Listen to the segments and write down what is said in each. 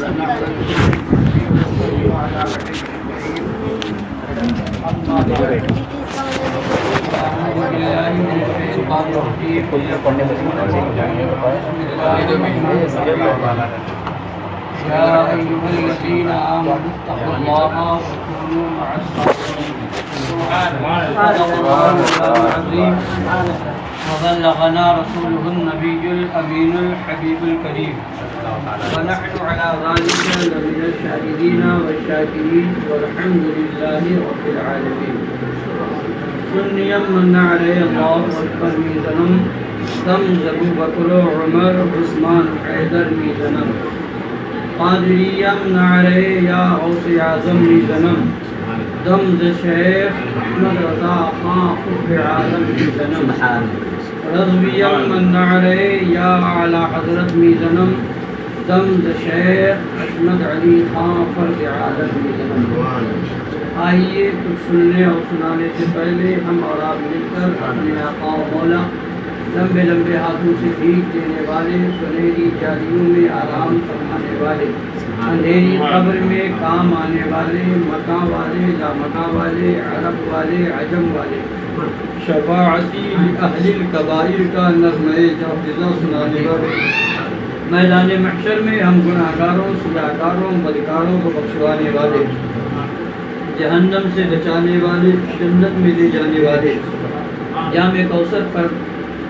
يا أيها الذين آمنوا اتقوا الله وكونوا مع الصادقين. صدق الله العظيم وبلغنا رسوله النبي الأمين الحبيب الكريم ونحن على ذلك لمن الشاهدين والشاكرين والحمد لله رب العالمين. سنيا من عليه الله أكبر ميزنم دم ابو بکر عمر عثمان حیدر میزنم قادریم نعرے یا غوث اعظم میزنم دم شیخ احمد رضا خان قطب عالم میزنم رضویم من نعرے یا اعلی حضرت میزنم دم شیخ احمد علی خان فرد عالم میزنم. آئیے کچھ سننے اور سنانے سے پہلے ہم اور آپ مل کر اپنے آقا و مولا لمبے لمبے ہاتھوں سے بھیک دینے والے سنہری جالیوں میں آرام فرمانے والے اندھیری قبر میں کام آنے والے مکاں والے لامکاں والے عرب والے عجم والے شفاعتی اہل الکبائر کا نغمہ جوفزہ سنانے والے میدان محشر میں ہم گناہ گاروں سزاکاروں بدکاروں کو بخشوانے والے جہنم سے بچانے والے جنت میں لے جانے والے جام کوثر پر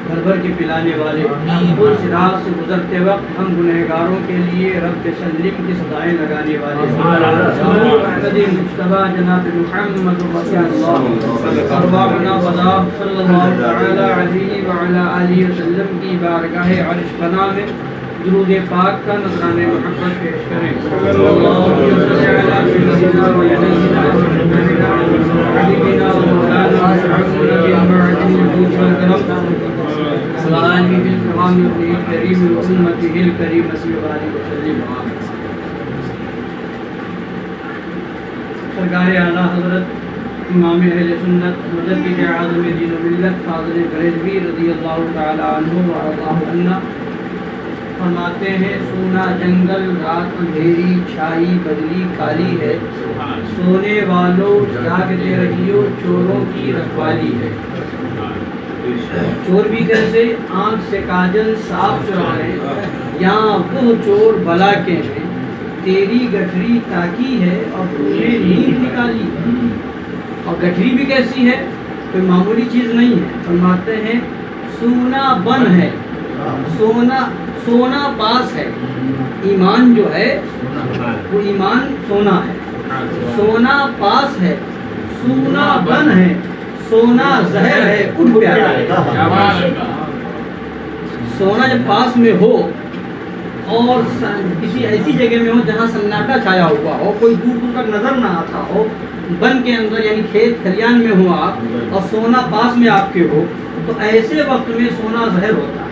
بھر بھر کے پلانے والے پل صراط سے گزرتے وقت ہم گنہگاروں کے لیے رب سلم کی صدائیں لگانے والے محمد مصطفیٰ جناب محمد رسول اللہ ارواحنا وذا صلی اللہ تعالی علیہ وعلی آلہ وسلم کی بارگاہ عرش پناہ میں درود پاک کا نذرانہ محبت پیش کریں. اللہم صل علی سیدنا و نبینا حبیبنا و مولانا محمد المعد الجود والکرم وآلہ الکرام الکریم وامته الکریمہ صلی اللہ علیہ وسلم. سرکار اعلیٰ حضرت امام اہل سنت مجدد اعظم دین و ملت فاضل بریلوی رضی اللہ تعالی عنہ وارضاہ عنہ فرماتے ہیں سونا جنگل رات اندھیری چھائی بدلی کالی ہے سونے والوں جاگتے رہیو چوروں کی رکھوالی ہے. چور بھی کیسے آنکھ سے کاجل صاف چرائے یہاں وہ چور بلا کے ہیں تیری گٹھری تاکی ہے اور تو نے نیند نکالی ہے. اور گٹھری بھی کیسی ہے کوئی معمولی چیز نہیں ہے. فرماتے ہیں سونا بن ہے سونا پاس ہے. ایمان جو ہے وہ ایمان سونا ہے سونا پاس ہے سونا بن ہے سونا زہر ہے اٹھ پیارا ہے. سونا جب پاس میں ہو اور کسی ایسی جگہ میں ہو جہاں سناٹا چھایا ہوا ہو کوئی دور دور تک نظر نہ آتا ہو بن کے اندر یعنی کھیت کھلیان میں ہو آپ اور سونا پاس میں آپ کے ہو تو ایسے وقت میں سونا زہر ہوتا ہے.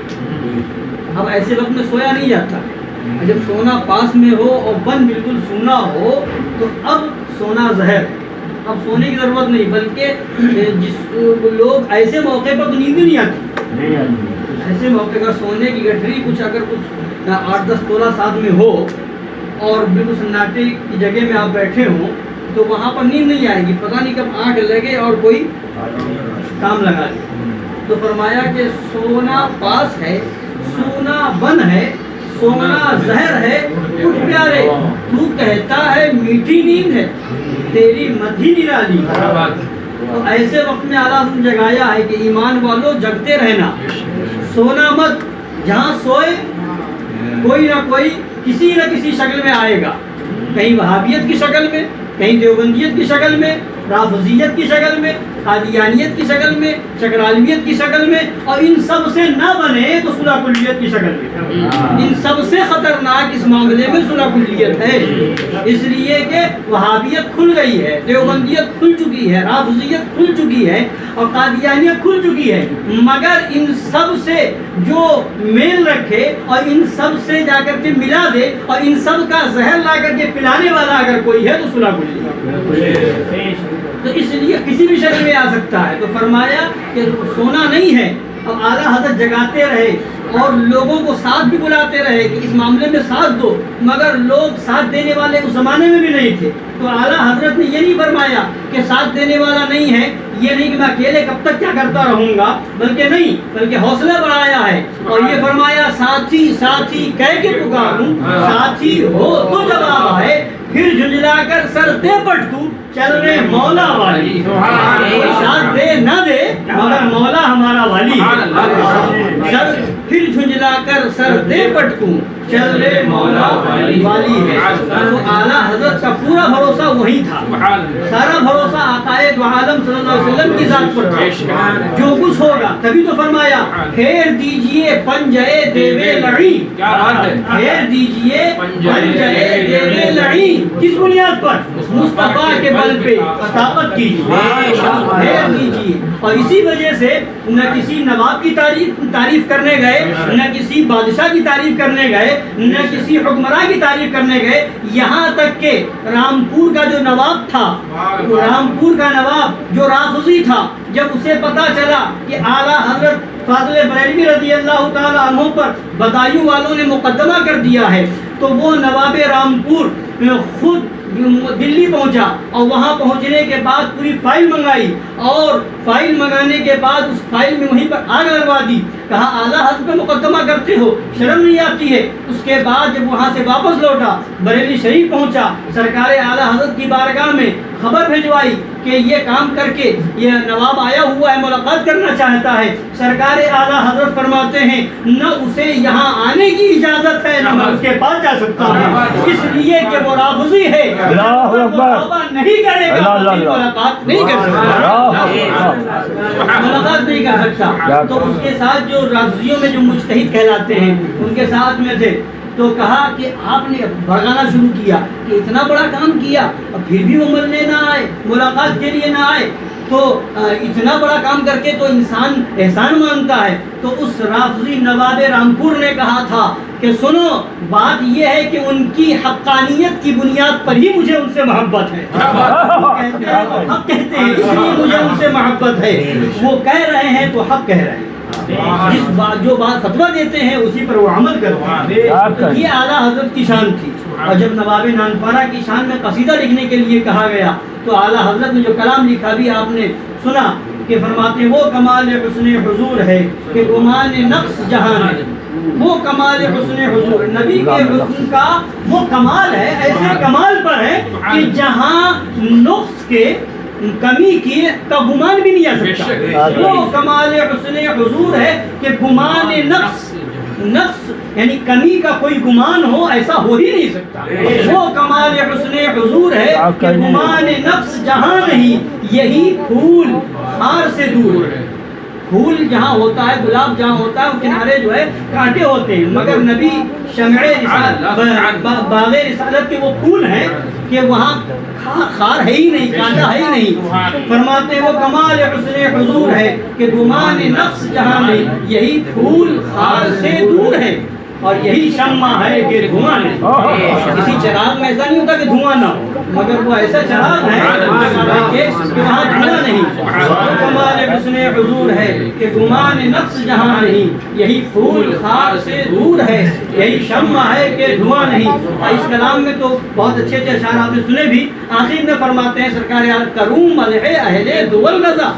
اب ایسے وقت میں سویا نہیں جاتا. جب سونا پاس میں ہو اور بن بالکل سونا ہو تو اب سونا زہر ہے. اب سونے کی ضرورت نہیں بلکہ جس لوگ ایسے موقع پر تو نیند نہیں آتی. ایسے موقع پر سونے کی گٹھری کچھ اگر کچھ 8-10 تولہ ساتھ میں ہو اور بالکل سناٹے کی جگہ میں آپ بیٹھے ہوں تو وہاں پر نیند نہیں آئے گی. پتہ نہیں کب آنکھ لگے اور کوئی کام لگا لے. تو فرمایا کہ سونا پاس ہے سونا بن ہے سونا زہر ہے اٹھ پیارے تو کہتا ہے میٹھی نیند ہے تیری مدھی نرالی. تو ایسے وقت میں اعلیٰ حضرت جگایا ہے کہ ایمان والو جگتے رہنا سونا مت. جہاں سوئے کوئی نہ کوئی کسی نہ کسی شکل میں آئے گا. کہیں وہابیت کی شکل میں کہیں دیوبندیت کی شکل میں رافضیت کی شکل میں قادیانیت کی شکل میں چکرالویت کی شکل میں اور ان سب سے نہ بنے تو صلح کلیت کی شکل میں. ان سب سے خطرناک اس معاملے میں صلح کلیت ہے. اس لیے کہ وہابیت کھل گئی ہے دیوبندیت کھل چکی ہے رافضیت کھل چکی ہے اور قادیانیت کھل چکی ہے. مگر ان سب سے جو میل رکھے اور ان سب سے جا کر کے ملا دے اور ان سب کا زہر لا کر کے پلانے والا اگر کوئی ہے تو صلح کلیت. تو اس لیے کسی بھی شکل میں آ سکتا ہے. تو فرمایا کہ سونا نہیں ہے اب اعلیٰ حضرت جگاتے رہے اور لوگوں کو ساتھ بھی بلاتے رہے کہ اس معاملے میں ساتھ دو، مگر لوگ ساتھ دینے والے اس زمانے میں بھی نہیں تھے. تو اعلیٰ حضرت نے یہ نہیں فرمایا کہ ساتھ دینے والا نہیں ہے، یہ نہیں کہ میں اکیلے کب تک کیا کرتا رہوں گا، بلکہ حوصلہ بڑھایا ہے اور یہ فرمایا ساتھی ساتھی کہہ کے پکاروں، ساتھی ہو تو جواب آئے، پھر جھنجلا کر سر دے پٹ تو چل رہے مولا والی. کوئی ساتھ دے نہ دے مگر مولا ہمارا والی ہے. پھر جھنجلا کر سر دے پٹ تو چل رہے مولا والی ہے. تو اعلیٰ حضرت کا پورا بھروسہ وہی تھا، سارا بھروسہ آقائے دو عالم صلی اللہ علیہ وسلم کی ذات پر تھا. جو کچھ ہوگا تبھی تو فرمایا پھیر دیجئے پنجے دیوے لڑی، پھیر دیجئے پنجے دیوے لڑی. کس بنیاد پر؟ مصطفیٰ کے بل پہ طاقت کی پھیر دیجئے. اور اسی وجہ سے نہ کسی نواب کی تعریف کرنے گئے، نہ کسی بادشاہ کی تعریف کرنے گئے، نہ کسی حکمراں کی تعریف کرنے گئے. یہاں تک کہ رامپور کا جو نواب تھا، رامپور کا نواب جو رافضی تھا، جب اسے پتا چلا کہ اعلیٰ حضرت فاضل بریلوی رضی اللہ تعالیٰ عنہ پر بدایوں والوں نے مقدمہ کر دیا ہے، تو وہ نواب رامپور خود دلی پہنچا اور وہاں پہنچنے کے بعد پوری فائل منگائی، اور فائل منگانے کے بعد اس فائل میں وہیں پر آگ لگوا دی. کہا اعلیٰ حضرت پہ مقدمہ کرتے ہو، شرم نہیں آتی ہے؟ اس کے بعد جب وہاں سے واپس لوٹا، بریلی شریف پہنچا، سرکار اعلیٰ حضرت کی بارگاہ میں خبر بھجوائی کہ یہ کام کر کے یہ نواب آیا ہوا ہے، ملاقات کرنا چاہتا ہے. سرکار اعلیٰ حضرت فرماتے ہیں نہ اسے یہاں آنے کی اجازت ہے، نہ میں اس کے پاس جا سکتا ہوں، اس لیے کہ وہ رافضی ہے، نہیں کرے گا، ملاقات نہیں کر سکتا. تو اس کے ساتھ جو رافضیوں میں جو مجتہد کہلاتے ہیں ان کے ساتھ میں تھے. تو کہا کہ آپ نے بھڑکانا شروع کیا کہ اتنا بڑا کام کیا اور پھر بھی وہ ملنے نہ آئے، ملاقات کے لیے نہ آئے، تو اتنا بڑا کام کر کے تو انسان احسان مانتا ہے. تو اس رافضی نواب رامپور نے کہا تھا کہ سنو، بات یہ ہے کہ ان کی حقانیت کی بنیاد پر ہی مجھے ان سے محبت ہے. حق کہتے ہیں اس لیے مجھے ان سے محبت ہے. وہ کہہ رہے ہیں تو حق کہہ رہے ہیں، جو بات فتویٰ دیتے ہیں اسی پر وہ عمل کرتے ہیں. یہ اعلیٰ حضرت کی شان تھی. اور جب نواب نانپارہ کی شان میں قصیدہ لکھنے کے لیے کہا گیا تو اعلیٰ حضرت نے جو کلام لکھا بھی آپ نے سنا کہ فرماتے ہیں وہ کمال حسن حضور ہے کہ گمان نقص جہاں ہے. وہ کمال حسن حضور، نبی کے حسن کا وہ کمال ہے، ایسے کمال پر ہے کہ جہاں نقص کے کمی کی کا گمان بھی نہیں آ سکتا. وہ کمال حسن حضور ہے کہ گمان نقص یعنی کمی کا کوئی گمان ہو ایسا ہو ہی نہیں سکتا. وہ کمال حسن حضور ہے کہ گمان نقص جہاں نہیں، یہی پھول خار سے دور ہے. پھول جہاں ہوتا ہے، گلاب جہاں ہوتا ہے، وہ کنارے جو ہے کانٹے ہوتے ہیں، مگر نبی شمع باغ رسالت کے وہ پھول ہیں کہ وہاں خار ہے ہی نہیں، کانٹا ہے ہی نہیں. فرماتے وہ کمال حسن حضور ہے کہ گمان نقص جہاں نہیں، یہی پھول خار سے دور ہے، اور یہی شمع ہے کہ دھواں نہیں. کسی چراغ میں ایسا نہیں ہوتا کہ دھواں نہ ہو، مگر وہ ایسا چراغ ہے کہ وہاں دھواں نہیں. کمال حسن حضور ہے کہ گمان نقص جہاں نہیں، یہی پھول خار سے دور ہے، یہی شمع ہے کہ دھواں نہیں. اس کلام میں تو بہت اچھے اچھے اشعار آپ نے سنے بھی. آخر میں فرماتے ہیں سرکار کروں مدح اہل دول رضا،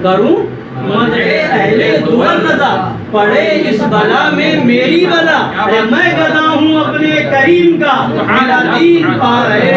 کروں مدح اہل دول رضا، پڑے اس بلا میں میری بلا، میں گدا ہوں اپنے کریم کا، میرا دین پا رہے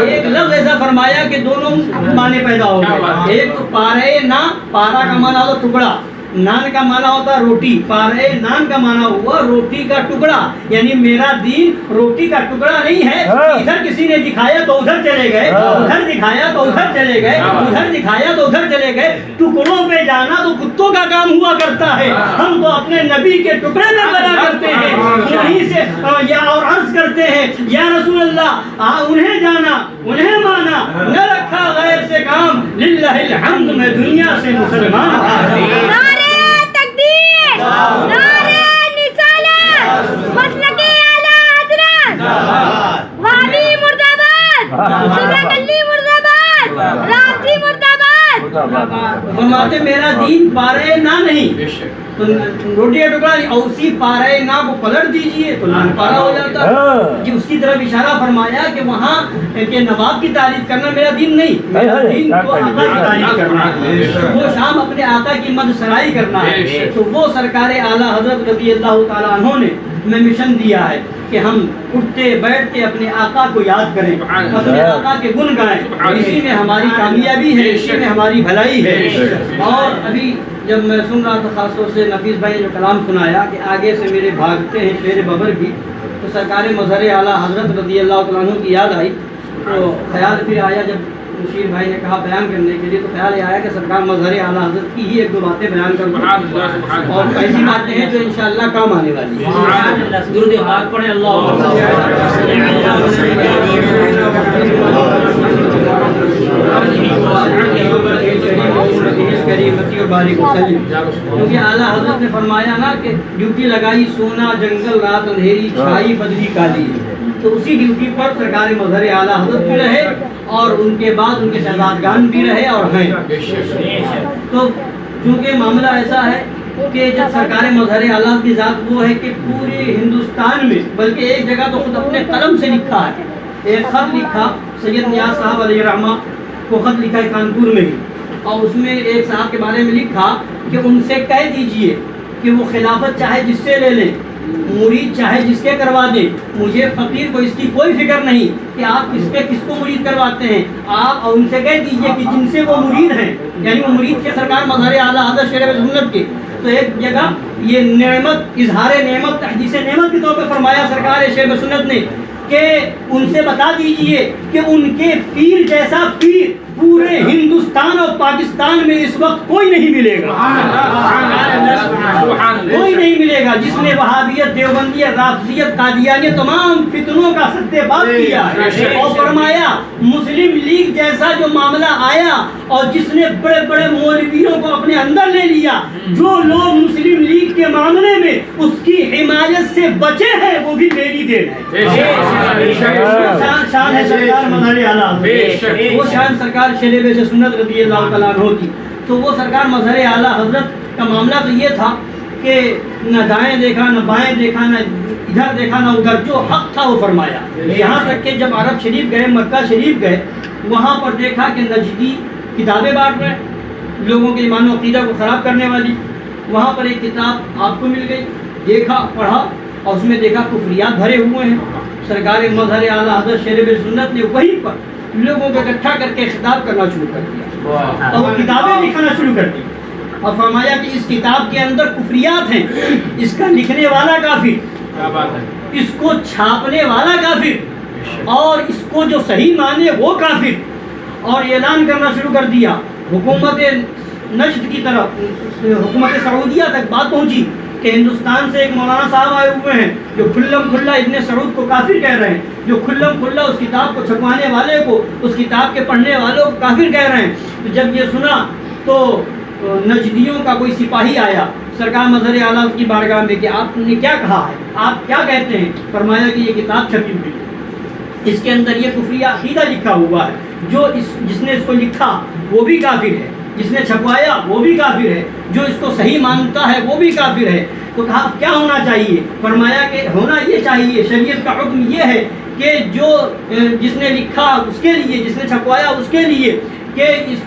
ایک لفظ ایسا فرمایا کہ دونوں معنی پیدا ہو گئے. ایک تو پارے نا، پارا کا معنی ہوتا ٹکڑا، نان کا معنی ہوتا روٹی. پارے نان کا معنی ہوا روٹی کا ٹکڑا، یعنی میرا دین روٹی کا ٹکڑا نہیں ہے. ادھر کسی نے دکھایا تو ادھر چلے گئے، ادھر دکھایا تو ادھر چلے گئے، ادھر دکھایا تو ادھر چلے گئے. ٹکڑوں پہ جانا تو کتوں کا کام ہوا کرتا ہے، ہم تو اپنے نبی کے ٹکڑے میں بنا کرتے ہیں. وہیں سے اور عرض کرتے ہیں یا رسول اللہ، انہیں جانا انہیں مانا، نہ رکھا غیر سے کام، للہ الحمد میں دنیا سے مسلمان تھا. نعرہ رسالت، مسلک اعلیٰ حضرت، وہابی مرد آباد، صدر گلی مرد آباد، رافضی مرد آباد. فرماتے میرا دین پارے نہ نہیں تو روٹی کا ٹکڑا نہیں، اور اسی پارے نا کو پلٹ دیجئے تو نان پارا ہو جاتا ہے کہ اس کی طرف اشارہ فرمایا کہ وہاں کہ نواب کی تعریف کرنا میرا دین نہیں، میرا دین تو آقا کی تعریف کرنا ہے، وہ شام اپنے آقا کی مد سرائی کرنا ہے۔ تو وہ سرکار اعلیٰ حضرت رضی اللہ تعالیٰ عنہ نے ہمیں مشن دیا ہے کہ ہم اٹھتے بیٹھتے اپنے آقا کو یاد کریں، اپنے آقا کے گن گائیں، اسی میں ہماری کامیابی ہے، اسی میں ہماری بھلائی ہے۔ اور ابھی جب میں سن رہا تھا خاص طور سے نفیس بھائی نے جو کلام سنایا کہ آگے سے میرے بھاگتے ہیں شیر ببر بھی، تو سرکار مظہر اعلیٰ حضرت رضی اللہ تعالیٰ عنہ کی یاد آئی، تو خیال پھر آیا جب مشیر بھائی نے کہا بیان کرنے کے لیے، تو خیال یہ آیا کہ سرکار مظہر اعلیٰ حضرت کی ہی ایک دو باتیں بیان کر دوں، اور ایسی باتیں ہیں جو انشاءاللہ کام آنے والی ہیں۔ درود پاک پڑھیں، اللہ کیونکہ اعلیٰ حضرت نے فرمایا نا کہ ڈیوٹی لگائی سونا جنگل رات اندھیری چھائی بدری کالی، تو اسی ڈیوٹی پر سرکار مظہر اعلیٰ حضرت بھی رہے اور ان کے بعد ان کے شہزادگان بھی رہے اور ہیں۔ تو چونکہ معاملہ ایسا ہے کہ جب سرکار مظہر اعلیٰ کی ذات وہ ہے کہ پورے ہندوستان میں، بلکہ ایک جگہ تو خود اپنے قلم سے لکھا ہے، ایک خط لکھا سید نیاز صاحب علیہ رحمہ کو، خط لکھا ہے کانپور میں ہی، اور اس میں ایک صاحب کے بارے میں لکھا کہ ان سے کہہ دیجئے کہ وہ خلافت چاہے جس سے لے لیں، مرید چاہے جس کے کروا دیں، مجھے فقیر کو اس کی کوئی فکر نہیں کہ آپ کس کو مرید کرواتے ہیں، آپ ان سے کہہ دیجئے کہ جن سے وہ مرید ہیں، یعنی وہ مرید کے سرکار مظہر اعلیٰ حضرت شریف سنت کے۔ تو ایک جگہ یہ نعمت، اظہار نعمت، تحدیث نعمت کے طور پہ فرمایا سرکار شریف سنت نے کہ ان سے بتا دیجئے کہ ان کے پیر جیسا پیر پورے ہندوستان اور پاکستان میں اس وقت کوئی نہیں ملے گا، کوئی نہیں ملے گا جس نے وہابیت، دیوبندیت، رافضیت، قادیانیت تمام فتنوں کا سدے باب کیا ہے، اور فرمایا مسلم لیگ جیسا جو معاملہ آیا اور جس نے بڑے بڑے مولویوں کو اپنے اندر لے لیا، جو لوگ مسلم لیگ کے معاملے میں اس کی حمایت سے بچے ہیں وہ بھی میری دین ہے۔ شان ہے سرکار مظہر اعلیٰ، وہ شان سرکار شیر بے سنت رضی اللہ تعالیٰ عنہ کی۔ تو وہ سرکار مظہر اعلیٰ حضرت کا معاملہ تو یہ تھا کہ نہ دائیں دیکھا نہ بائیں دیکھا، نہ ادھر دیکھا نہ ادھر، جو حق تھا وہ فرمایا۔ یہاں تک کہ جب عرب شریف گئے، مکہ شریف گئے، وہاں پر دیکھا کہ نجدی کتابیں بانٹ رہے لوگوں کے ایمان و عقیدہ کو خراب کرنے والی۔ وہاں پر ایک کتاب آپ کو مل گئی، دیکھا، پڑھا، اور اس میں دیکھا کفریات بھرے ہوئے ہیں۔ سرکار مظہر اعلیٰ حضرت شیر بے سنت نے وہیں پر لوگوں کو اکٹھا کر کے خطاب کرنا شروع کر دیا اور وہ کتابیں لکھنا شروع کر دی، اور فرمایا کہ اس کتاب کے اندر کفریات ہیں، اس کا لکھنے والا کافر، اس کو چھاپنے والا کافر، اور اس کو جو صحیح مانے وہ کافر۔ اور اعلان کرنا شروع کر دیا، حکومت نجد کی طرف، حکومت سعودیہ تک بات پہنچی کہ ہندوستان سے ایک مولانا صاحب آئے ہوئے ہیں جو کھلم کھلا ابن سعود کو کافر کہہ رہے ہیں، جو کھلم کھلا اس کتاب کو چھپوانے والے کو، اس کتاب کے پڑھنے والوں کو کافر کہہ رہے ہیں۔ تو جب یہ سنا تو نجدیوں کا کوئی سپاہی آیا سرکار مظہر اعلیٰ کی بارگاہ میں کہ آپ نے کیا کہا ہے، آپ کیا کہتے ہیں؟ فرمایا کہ یہ کتاب چھپی ہوئی ہے، اس کے اندر یہ کفری عقیدہ لکھا ہوا ہے، جو جس نے اس کو لکھا وہ بھی کافر ہے، جس نے چھپوایا وہ بھی کافر ہے، جو اس کو صحیح مانتا ہے وہ بھی کافر ہے۔ تو کہا کیا ہونا چاہیے؟ فرمایا کہ ہونا یہ چاہیے، شریعت کا حکم یہ ہے کہ جو جس نے لکھا اس کے لیے، جس نے چھپوایا اس کے لیے، کہ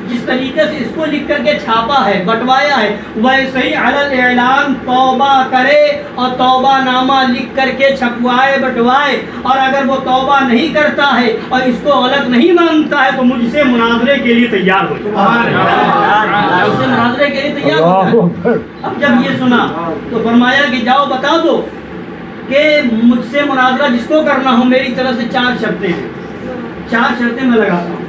جس طریقے سے اس کو لکھ کر کے چھاپا ہے، بٹوایا ہے، ویسے ہی علی اعلان توبہ کرے اور توبہ نامہ لکھ کر کے چھپوائے بٹوائے، اور اگر وہ توبہ نہیں کرتا ہے اور اس کو غلط نہیں مانتا ہے تو مجھ سے مناظرے کے لیے تیار ہو جائے، اس سے مناظرے کے لیے تیار ہو جائے۔ اب جب یہ سنا تو فرمایا کہ جاؤ بتا دو کہ مجھ سے مناظرہ جس کو کرنا ہو میری طرف سے 4 شرطیں ہیں، 4 شرطیں میں لگاتا ہوں۔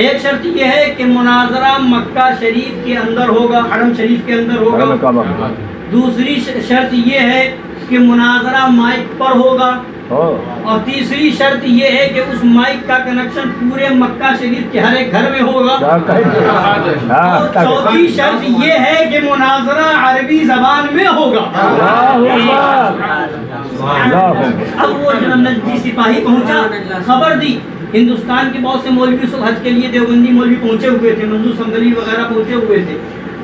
ایک شرط یہ ہے کہ مناظرہ مکہ شریف کے اندر ہوگا، حرم شریف کے اندر ہوگا۔ دوسری شرط یہ ہے کہ مناظرہ مائک پر ہوگا، اور تیسری شرط یہ ہے کہ اس مائک کا کنیکشن پورے مکہ شریف کے ہر ایک گھر میں ہوگا، اور چوتھی شرط یہ ہے کہ مناظرہ عربی زبان میں ہوگا۔ اب وہ نجدی سپاہی پہنچا، خبر دی، ہندوستان کے بہت سے مولوی اس حج کے لیے دیوبندی مولوی پہنچے ہوئے تھے، منظور سنگلی وغیرہ پہنچے ہوئے تھے،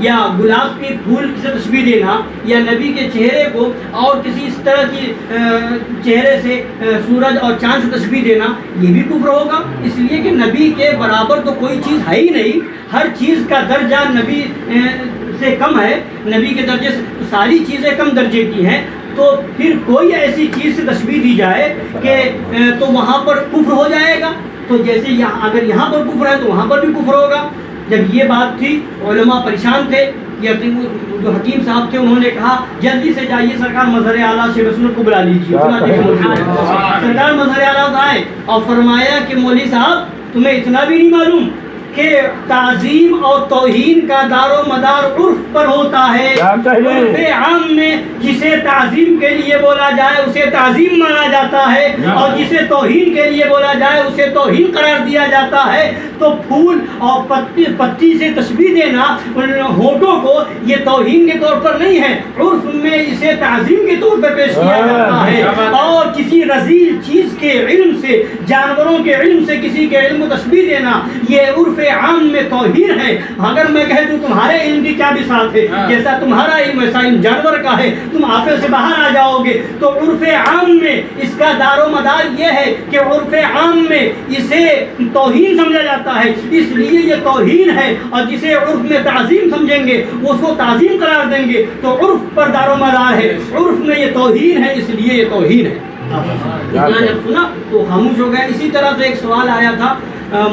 یا گلاب کے پھول سے تشبیہ دینا یا نبی کے چہرے کو اور کسی اس طرح کی چہرے سے سورج اور چاند سے تشبیہ دینا یہ بھی کفر ہوگا، اس لیے کہ نبی کے برابر تو کوئی چیز ہے ہی نہیں، ہر چیز کا درجہ نبی سے کم ہے، نبی کے درجے سے ساری چیزیں کم درجے کی ہیں، تو پھر کوئی ایسی چیز سے تشبیہ دی جائے کہ تو وہاں پر کفر ہو جائے گا، تو جیسے اگر یہاں پر کفر ہے تو وہاں پر بھی کفر ہوگا۔ جب یہ بات تھی علماء پریشان تھے، جو حکیم صاحب تھے انہوں نے کہا جلدی سے جائیے سرکار مظہر اعلیٰ شیخ رسول کو بلا لیجیے۔ سرکار مظہر اعلیٰ آئے اور فرمایا کہ مولوی صاحب تمہیں اتنا بھی نہیں معلوم کہ تعظیم اور توہین کا دار و مدار عرف پر ہوتا ہے، عرف عام میں جسے تعظیم کے لیے بولا جائے اسے تعظیم مانا جاتا ہے، اور جسے توہین کے لیے بولا جائے اسے توہین قرار دیا جاتا ہے، تو پھول اور پتی سے تشبیہ دینا ہونٹوں کو یہ توہین کے طور پر نہیں ہے، عرف میں اسے تعظیم کے طور پر پیش کیا جاتا ہے، اور کسی رذیل چیز کے علم سے، جانوروں کے علم سے کسی کے علم کو تشبیہ دینا یہ عرف عام میں توہین ہے۔ اگر میں کہہ دوں تمہارے علم کی کیا بساط ہے، جیسا تمہارا علم ویسا علم جانور کا ہے، تم آپے سے باہر آ جاؤ گے، تو عرف عام میں اس کا دار و مدار یہ ہے کہ عرف عام میں اسے توہین سمجھا جاتا ہے، اس لیے یہ توہین ہے، اور جسے عرف میں تعظیم سمجھیں گے وہ اس کو تعظیم قرار دیں گے، تو عرف پر دار و مدار ہے، عرف میں یہ توہین ہے اس لیے یہ توہین ہے۔ اتنا جب سنا تو خاموش ہو گیا۔ اسی طرح سے ایک سوال آیا تھا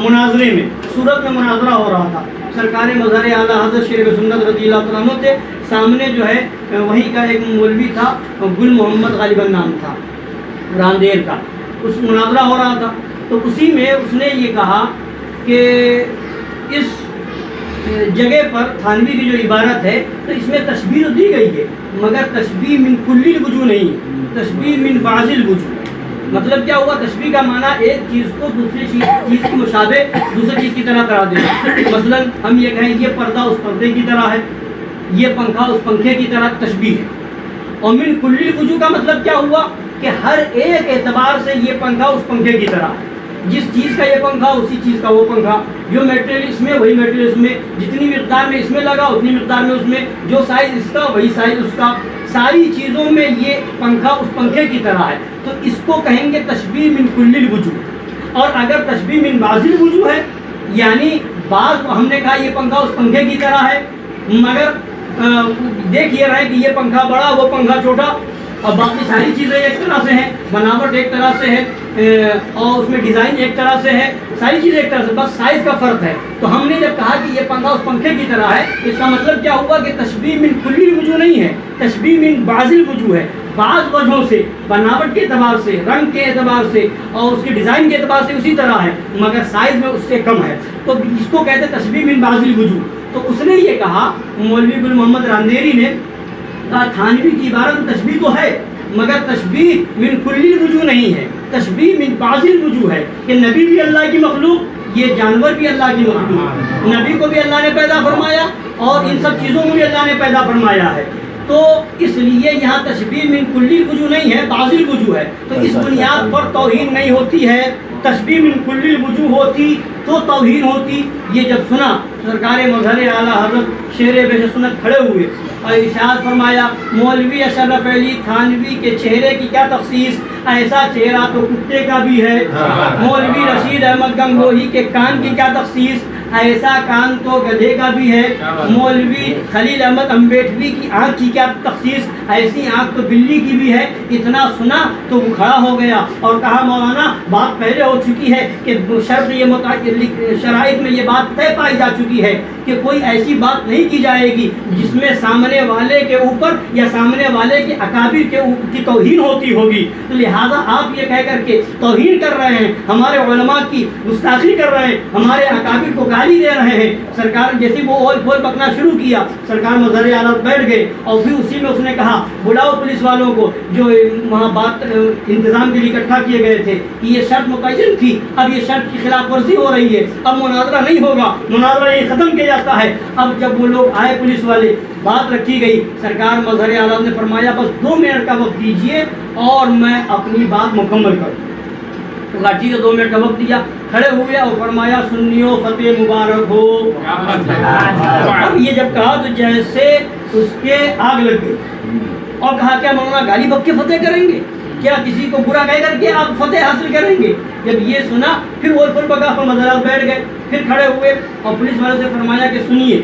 مناظرے میں، صورت میں مناظرہ ہو رہا تھا، سرکار مظہر اعلیٰ حضرت شیخ سنت رضی اللہ تعالیٰ عنہ تھے، سامنے جو ہے وہیں کا ایک مولوی تھا، گل محمد غالباً نام تھا، راندیر کا، اس مناظرہ ہو رہا تھا، تو اسی میں اس نے یہ کہا کہ اس جگہ پر تھانوی کی جو عبارت ہے تو اس میں تشبیہ دی گئی ہے، مگر تشبیہ من کل الوجوہ نہیں، تشبیہ من بعض الوجوہ۔ مطلب کیا ہوا؟ تشبیہ کا معنی ایک چیز کو دوسری چیز کی مشابہ دوسری چیز کی طرح کرا دینا۔ مثلا ہم یہ کہیں یہ پردہ اس پردے کی طرح ہے، یہ پنکھا اس پنکھے کی طرح، تشبیہ ہے۔ اور من کل الوجوہ کا مطلب کیا ہوا کہ ہر ایک اعتبار سے یہ پنکھا اس پنکھے کی طرح ہے، جس چیز کا یہ پنکھا اسی چیز کا وہ پنکھا، جو میٹیریل اس میں وہی میٹیریل اس میں، جتنی مقدار میں اس میں لگا اتنی مقدار میں اس میں، جو سائز اس کا وہی سائز اس کا، ساری چیزوں میں یہ پنکھا اس پنکھے کی طرح ہے، تو اس کو کہیں گے تشبیہ من کل الوجوہ۔ اور اگر تشبیہ من بعض الوجوہ ہے، یعنی بعض ہم نے کہا یہ پنکھا اس پنکھے کی طرح ہے، مگر دیکھ یہ رہا ہے کہ یہ پنکھا بڑا وہ پنکھا چھوٹا، اور باقی ساری چیزیں ایک طرح سے ہیں، بناوٹ ایک طرح سے ہے، اور اس میں ڈیزائن ایک طرح سے ہے، ساری چیزیں ایک طرح سے، بس سائز کا فرق ہے۔ تو ہم نے جب کہا کہ یہ پنکھا اس پنکھے کی طرح ہے، اس کا مطلب کیا ہوا کہ تشبیہ من کل الوجوہ نہیں ہے، تشبیہ من بعض الوجوہ ہے، بعض وجہوں سے، بناوٹ کے اعتبار سے، رنگ کے اعتبار سے اور اس کے ڈیزائن کے اعتبار سے اسی طرح ہے، مگر سائز میں اس سے کم ہے، تو اس کو کہتے ہیں تشبیہ من بعض الوجوہ۔ تو اس نے یہ کہا، مولوی گل محمد راندیری نے کہا تھانوی کی عبارت تشبیہ تو ہے، مگر تشبیہ من کل الوجوہ نہیں ہے، تشبیہ من بعض الوجوہ ہے، کہ نبی بھی اللہ کی مخلوق، یہ جانور بھی اللہ کی مخلوق، نبی کو بھی اللہ نے پیدا فرمایا اور ان سب چیزوں کو بھی اللہ نے پیدا فرمایا ہے، تو اس لیے یہاں تشبیہ من کل الوجوہ نہیں ہے، بعض الوجوہ ہے، تو اس بنیاد پر توہین نہیں ہوتی ہے، تشبیہ من کل الوجوہ ہوتی تو توہین ہوتی۔ یہ جب سنا سرکار مظہر اعلیٰ حضرت شیر بہر سنت کھڑے ہوئے اور ارشاد فرمایا مولوی اشرف علی تھانوی کے چہرے کی کیا تخصیص، ایسا چہرہ تو کتے کا بھی ہے، مولوی رشید احمد گنگوہی کے کان کی کیا تخصیص، ایسا کان تو گدھے کا بھی ہے، مولوی خلیل احمد امبیٹوی کی آنکھ کی کیا تخصیص، ایسی آنکھ تو بلی کی بھی ہے۔ اتنا سنا تو وہ کھڑا ہو گیا اور کہا مولانا بات پہلے ہو چکی ہے کہ شرائط میں یہ بات طے پائی جا چکی ہے کہ کوئی ایسی بات نہیں کی جائے گی جس میں سامنے والے کے اوپر یا سامنے والے کے اکابر کی توہین ہوتی ہوگی، تو لہٰذا آپ یہ کہہ کر کے توہین کر رہے ہیں، ہمارے علماء کی گستاخی کر رہے ہیں، ہمارے اکابر کو گالی دے رہے ہیں۔ سرکار جیسے وہ اول پھول پکنا شروع کیا، سرکار مظہر اعلیٰ بیٹھ گئے اور پھر اسی میں اس نے کہا بلاؤ پولیس والوں کو جو وہاں بات انتظام کے لیے اکٹھا کیے گئے تھے کہ یہ شرط متعین تھی، اب یہ شرط کی خلاف ورزی ہو رہی ہے، اب مناظرہ نہیں ہوگا، مناظرہ یہ ختم کیا جاتا ہے۔ اب جب وہ لوگ آئے پولیس والے، بات رکھی گئی، سرکار مظہر اعلیٰ نے فرمایا بس 2 منٹ کا وقت دیجیے اور میں اپنی بات مکمل کروں۔ تو کہا ٹھیک ہے 2 منٹ کا وقت دیا، کھڑے ہوئے اور فرمایا سنیوں فتح مبارک ہو۔ اب یہ جب کہا تو جیسے اس کے آگ لگ گئی اور کہا کیا مولانا گالی بک کے فتح کریں گے؟ کیا کسی کو برا کہہ کر کے آپ فتح حاصل کریں گے؟ جب یہ سنا پھر وہ فل بگا پر مزارات بیٹھ گئے، پھر کھڑے ہوئے اور پولیس والے سے فرمایا کہ سنیے،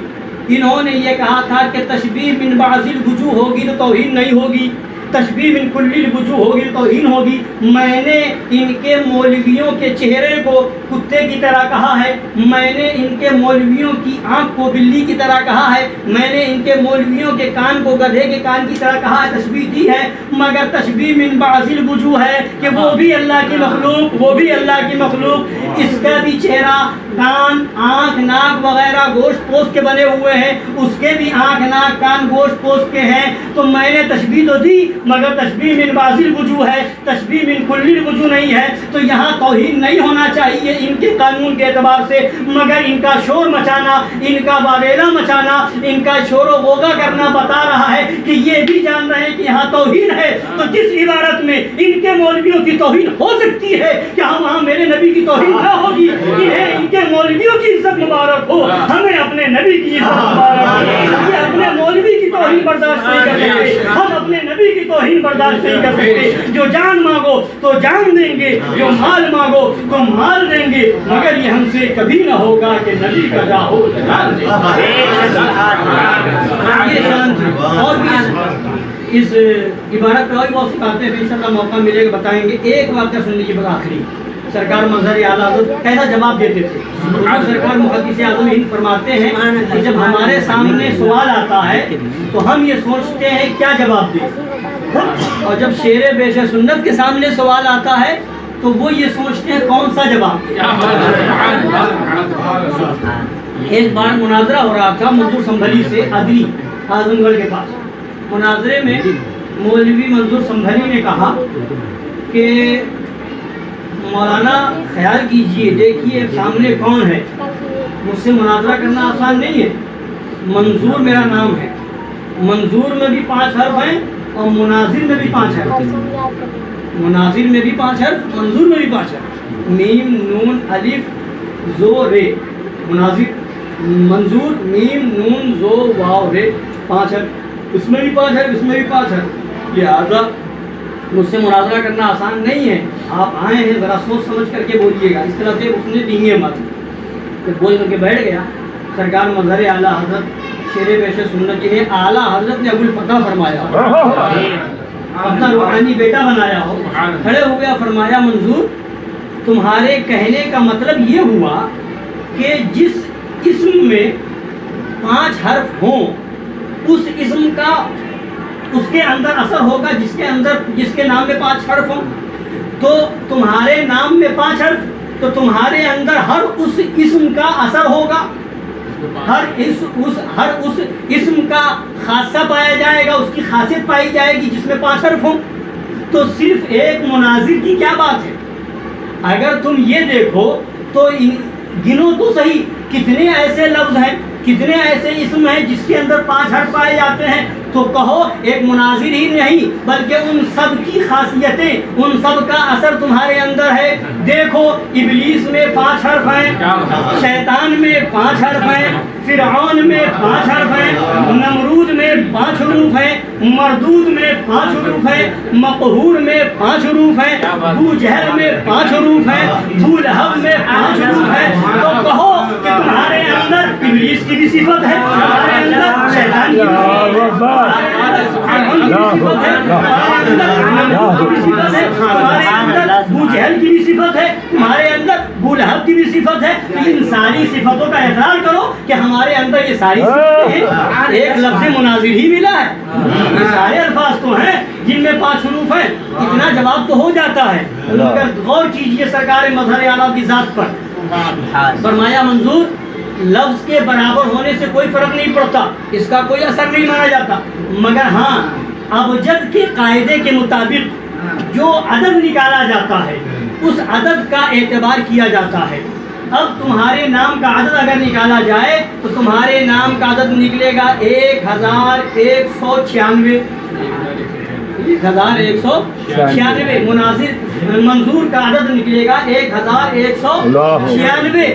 انہوں نے یہ کہا تھا کہ تشبیہ من بعض الوجوہ ہوگی تو توہین نہیں ہوگی، تشبیہ من کل الوجوہ ہوگی تو توہین ہوگی۔ میں نے ان کے مولویوں کے چہرے کو کتے کی طرح کہا ہے، میں نے ان کے مولویوں کی آنکھ کو بلی کی طرح کہا ہے، میں نے ان کے مولویوں کے کان کو گدھے کے کان کی طرح کہا ہے، تشبیہ دی ہے، مگر تشبیہ من بعض الوجوہ ہے کہ وہ بھی اللہ کی مخلوق، وہ بھی اللہ کی مخلوق، اس کا بھی چہرہ، کان، آنکھ، ناک وغیرہ گوشت پوست کے بنے ہوئے ہیں، اس کے بھی آنکھ، ناک، کان گوشت پوست کے ہیں، تو میں نے تشبیہ تو دی مگر تشبیہ من بعض الوجوہ ہے، تشبیہ من کل الوجوہ نہیں ہے۔ تو یہاں توہین نہیں ہونا چاہیے ان کے قانون کے اعتبار سے، مگر ان کا شور مچانا، ان کا واویلا مچانا، ان کا شور و غوغا کرنا بتا رہا ہے کہ یہ بھی جان رہے ہیں کہ یہاں توہین ہے۔ تو جس عبارت میں ان کے مولویوں کی توہین ہو سکتی ہے کیا وہاں میرے نبی کی توہین نہ ہوگی؟ انہیں ان کے مولویوں کی عزت مبارک ہو، ہمیں اپنے نبی کی عزت مبارک ہو۔ یہ اپنے مولوی کی توہین برداشت نہیں کر سکتے، ہم اپنے نبی کی توہین برداشت نہیں کر سکتے۔ جو جان مانگو تو جان دیں گے، جو مال مانگو تو مال دیں گے، مگر یہ ہم سے کبھی نہ ہوگا کہ نبی کا جا ہو جان دیں گے۔ اور بھی اس عبارت پر اور بہت سی باتیں ہیں، انشاءاللہ موقع ملے گا بتائیں گے۔ ایک واقعہ سن لیجیے بڑا آخری، سرکار مظہر اعلیٰ حضرت کیسا جواب دیتے تھے۔ سرکار محدث اعظم ہند فرماتے ہیں کہ جب ہمارے سامنے سوال آتا ہے تو ہم یہ سوچتے ہیں کیا جواب دیں، اور جب شیر بیش سنت کے سامنے سوال آتا ہے تو وہ یہ سوچتے ہیں کون سا جواب دیں۔ ایک بار مناظرہ ہو رہا تھا منظور سنبھلی سے عدلی اعظم گڑھ کے پاس۔ مناظرے میں مولوی منظور سنبھلی نے کہا کہ مولانا خیال کیجئے، دیکھیے سامنے کون ہے، مجھ سے مناظرہ کرنا آسان نہیں ہے، منظور میرا نام ہے، منظور میں بھی 5 حرف ہیں اور مناظر میں بھی 5 حرف ہیں، مناظر میں بھی 5 حرف، منظور میں بھی 5 حرف، میم نون الف زو رے، مناظر منظور میم نون زو واو رے 5 حرف، اس میں بھی 5 حرف، اس میں بھی 5 حرف، لہذا مجھ سے مناظرہ کرنا آسان نہیں ہے، آپ آئے ہیں ذرا سوچ سمجھ کر کے بولیے گا۔ اس طرح سے اس نے ڈینگے مت تو بول کر کے بیٹھ گیا۔ سرکار مظہر اعلیٰ حضرت شیر بیش سنت جنہیں اعلیٰ حضرت نے ابو الفتح فرمایا اپنا روحانی بیٹا بنایا ہو، کھڑے ہو گیا، فرمایا منظور تمہارے کہنے کا مطلب یہ ہوا کہ جس اسم میں 5 حرف ہوں اس اسم کا اس کے اندر اثر ہوگا جس کے نام میں 5 حرف ہوں، تو تمہارے نام میں 5 حرف، تو تمہارے اندر ہر اس اسم کا اثر ہوگا، ہر اس اسم کا خاصہ پایا جائے گا، اس کی خاصیت پائی جائے گی جس میں 5 حرف ہوں۔ تو صرف ایک مناظر کی کیا بات ہے؟ اگر تم یہ دیکھو تو گنو تو صحیح کتنے ایسے لفظ ہیں، کتنے ایسے اسم ہیں جس کے اندر 5 حرف پائے جاتے ہیں، تو کہو ایک مناظر ہی نہیں بلکہ ان سب کی خاصیتیں، ان سب کا اثر تمہارے اندر ہے۔ دیکھو ابلیس میں 5 حرف ہیں، شیطان میں 5 حرف ہیں، فرعون میں 5 حرف ہیں، نمرود میں 5 حروف ہیں، مردود میں 5 حروف ہیں، مقہور میں 5 حروف ہیں، ابو جہل میں 5 حروف ہیں، ابو لہب میں 5 حروف ہیں۔ تو کہو کہ تمہارے اندر ابلیس کی بھی صفت ہے، تمہارے اندر شیطان کی بھی صفت ہے، ابو جہل کی بھی صفت ہے، تمہارے اندر ابو لہب کی بھی صفت ہے۔ ان ساری صفتوں کا اقرار کرو کہ ہمارے اندر یہ ساری صفتیں ہیں، ایک لفظ مناظر ہی ملا ہے، یہ سارے الفاظ تو ہیں جن میں 5 حروف ہیں، اتنا جواب تو ہو جاتا ہے۔ مگر غور کیجئے سرکار مظہر اعلیٰ کی ذات پر، فرمایا منظور لفظ کے برابر ہونے سے کوئی فرق نہیں پڑتا، اس کا کوئی اثر نہیں مانا جاتا، مگر ہاں ابجد کے قاعدے کے مطابق جو عدد نکالا جاتا ہے اس عدد کا اعتبار کیا جاتا ہے۔ اب تمہارے نام کا عدد اگر نکالا جائے تو تمہارے نام کا عدد نکلے گا 1196، 1196 مناظر منظور کا عدد نکلے گا 1196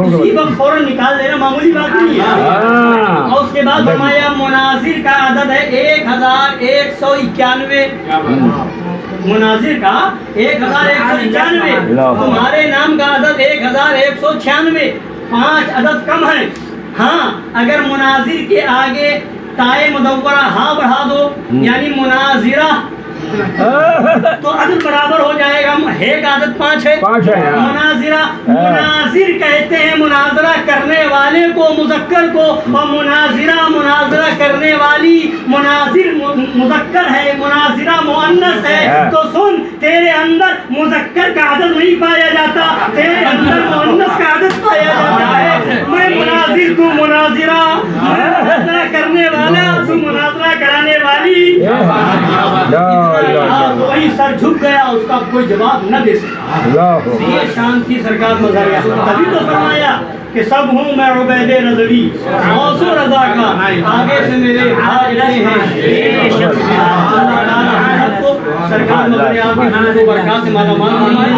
اسی وقت فوراً نکال لینا، معمولی بات نہیں ہے۔ اور اس کے بعد فرمایا مناظر کا عدد ہے 1191، مناظر کا 1191، تمہارے نام کا عدد 1196، 5 عدد کم ہے۔ ہاں اگر مناظر کے آگے تائے مدورہ ہاں بڑھا دو یعنی مناظرہ تو عدد برابر ہو جائے گا، ہے کا عدد 5 ہے، مناظرہ مناظر کہتے ہیں مناظرہ کرنے والے کو، مذکر کو، اور مناظرہ مناظرہ کرنے والی، مناظر مذکر ہے، مناظرہ مؤنث ہے۔ تو سن، تیرے اندر مذکر کا عدد نہیں پایا جاتا، تیرے اندر مؤنث کا عدد پایا جاتا ہے۔ میں مناظر، تو مناظرہ، مناظرہ کرنے والا، تو مناظرہ کرانے والی۔ وہی سر جھک گیا، اس کا کوئی جواب نہ دے سکا۔ یہ شان تھی سرکار مظاہرہ، تبھی تو فرمایا کہ سب ہوں میں عبید رضوی، غوث و رضا کا آگے سے میرے بھائی رہے ہیں۔ سرکار مظاہرہ آپ کی برکات سے مالا مال فرمائے۔